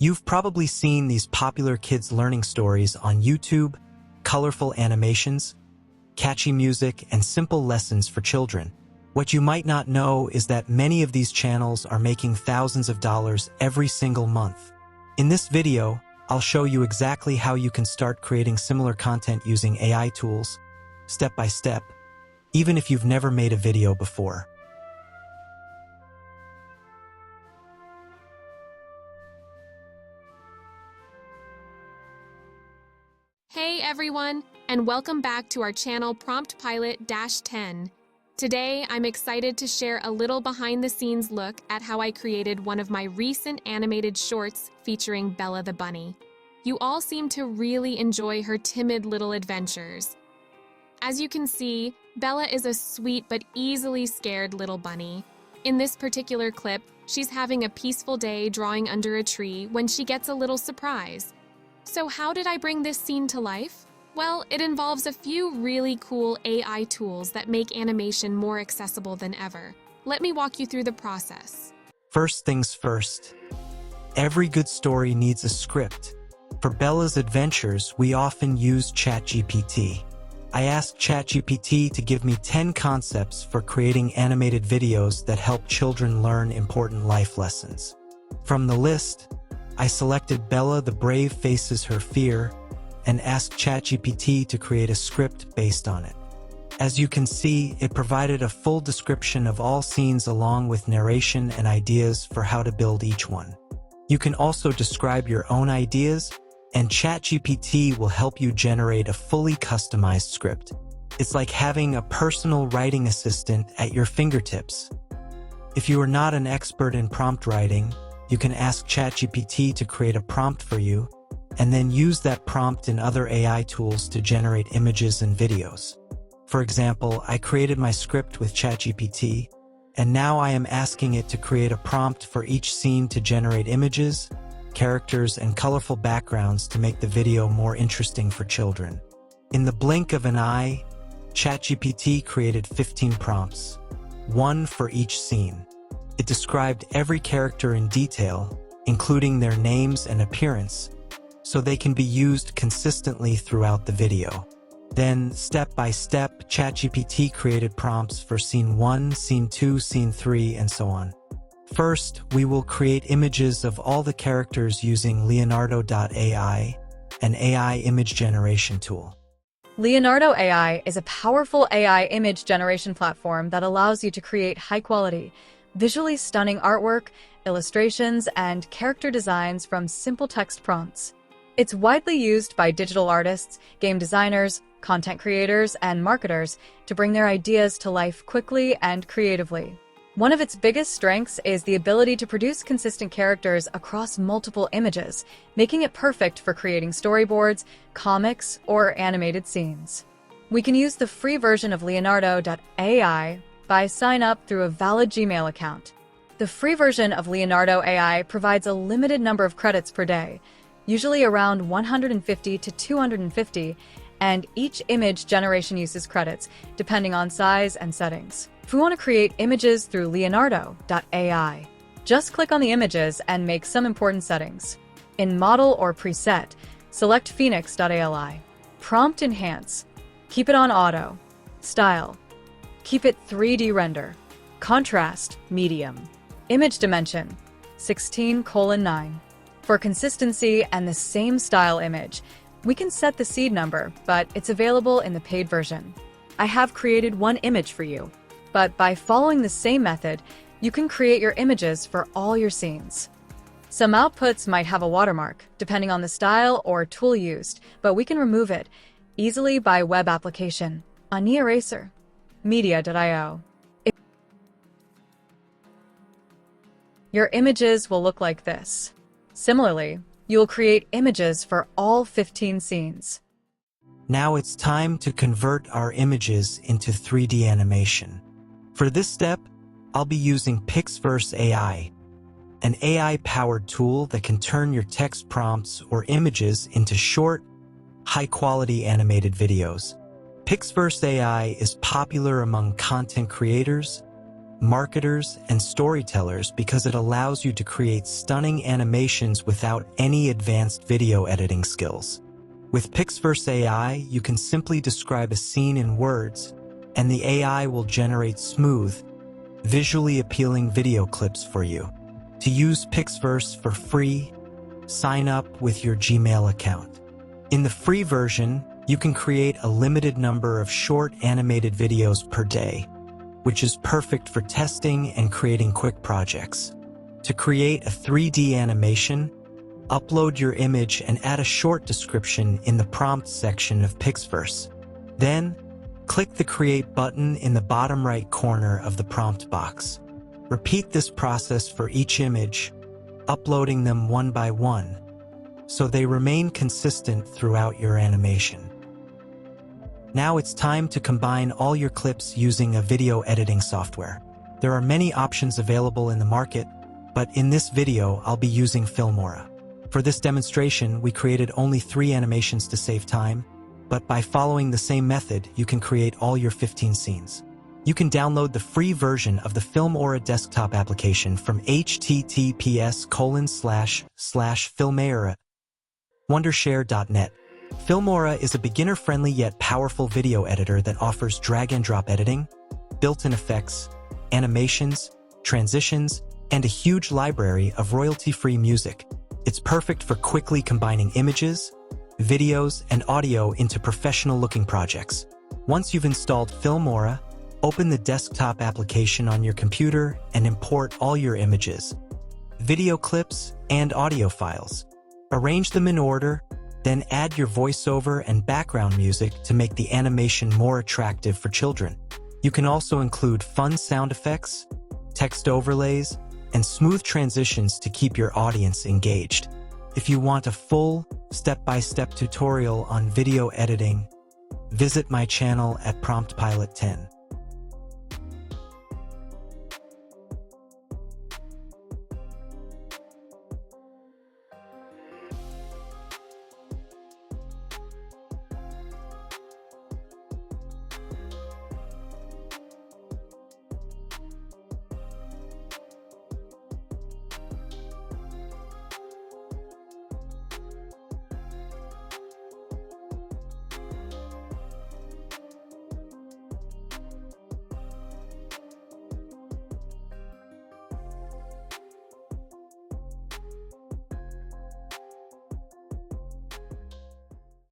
You've probably seen these popular kids' learning stories on YouTube, colorful animations, catchy music, and simple lessons for children. What you might not know is that many of these channels are making thousands of dollars every single month. In this video, I'll show you exactly how you can start creating similar content using AI tools, step by step, even if you've never made a video before. Hey everyone, and welcome back to our channel Prompt Pilot-10. Today, I'm excited to share a little behind-the-scenes look at how I created one of my recent animated shorts featuring Bella the bunny. You all seem to really enjoy her timid little adventures. As you can see, Bella is a sweet but easily scared little bunny. In this particular clip, she's having a peaceful day drawing under a tree when she gets a little surprise. So how did I bring this scene to life? Well, it involves a few really cool AI tools that make animation more accessible than ever. Let me walk you through the process. First things first, every good story needs a script. For Bella's adventures, we often use ChatGPT. I asked ChatGPT to give me 10 concepts for creating animated videos that help children learn important life lessons. From the list, I selected Bella the brave faces her fear and asked ChatGPT to create a script based on it. As you can see, it provided a full description of all scenes along with narration and ideas for how to build each one. You can also describe your own ideas, and ChatGPT will help you generate a fully customized script. It's like having a personal writing assistant at your fingertips. If you are not an expert in prompt writing, you can ask ChatGPT to create a prompt for you, and then use that prompt in other AI tools to generate images and videos. For example, I created my script with ChatGPT, and now I am asking it to create a prompt for each scene to generate images, characters, and colorful backgrounds to make the video more interesting for children. In the blink of an eye, ChatGPT created 15 prompts, one for each scene. It described every character in detail, including their names and appearance, so they can be used consistently throughout the video. Then, step by step, ChatGPT created prompts for Scene 1, Scene 2, Scene 3, and so on. First, we will create images of all the characters using Leonardo AI, an AI image generation tool. Leonardo AI is a powerful AI image generation platform that allows you to create high-quality, visually stunning artwork, illustrations, and character designs from simple text prompts. It's widely used by digital artists, game designers, content creators, and marketers to bring their ideas to life quickly and creatively. One of its biggest strengths is the ability to produce consistent characters across multiple images, making it perfect for creating storyboards, comics, or animated scenes. We can use the free version of Leonardo AI by sign up through a valid Gmail account. The free version of Leonardo AI provides a limited number of credits per day, usually around 150 to 250, and each image generation uses credits, depending on size and settings. If we want to create images through Leonardo AI, just click on the images and make some important settings. In Model or Preset, select Phoenix.ali. Prompt Enhance. Keep it on Auto. Style. Keep it 3D render. Contrast, medium. Image dimension, 16:9. For consistency and the same style image, we can set the seed number, but it's available in the paid version. I have created one image for you, but by following the same method, you can create your images for all your scenes. Some outputs might have a watermark, depending on the style or tool used, but we can remove it easily by web application, on Eraser, Media.io. Your images will look like this. Similarly, you will create images for all 15 scenes. Now it's time to convert our images into 3D animation. For this step, I'll be using PixVerse AI, an AI-powered tool that can turn your text prompts or images into short, high-quality animated videos. PixVerse AI is popular among content creators, marketers, and storytellers because it allows you to create stunning animations without any advanced video editing skills. With PixVerse AI, you can simply describe a scene in words, and the AI will generate smooth, visually appealing video clips for you. To use PixVerse for free, sign up with your Gmail account. In the free version, you can create a limited number of short animated videos per day, which is perfect for testing and creating quick projects. To create a 3D animation, upload your image and add a short description in the prompt section of PixVerse. Then, click the Create button in the bottom right corner of the prompt box. Repeat this process for each image, uploading them one by one, so they remain consistent throughout your animation. Now it's time to combine all your clips using a video editing software. There are many options available in the market, but in this video, I'll be using Filmora. For this demonstration, we created only 3 animations to save time, but by following the same method, you can create all your 15 scenes. You can download the free version of the Filmora desktop application from https://filmora.wondershare.net. Filmora is a beginner-friendly yet powerful video editor that offers drag-and-drop editing, built-in effects, animations, transitions, and a huge library of royalty-free music. It's perfect for quickly combining images, videos, and audio into professional-looking projects. Once you've installed Filmora, open the desktop application on your computer and import all your images, video clips, and audio files. Arrange them in order, then add your voiceover and background music to make the animation more attractive for children. You can also include fun sound effects, text overlays, and smooth transitions to keep your audience engaged. If you want a full, step-by-step tutorial on video editing, visit my channel at Prompt Pilot 10.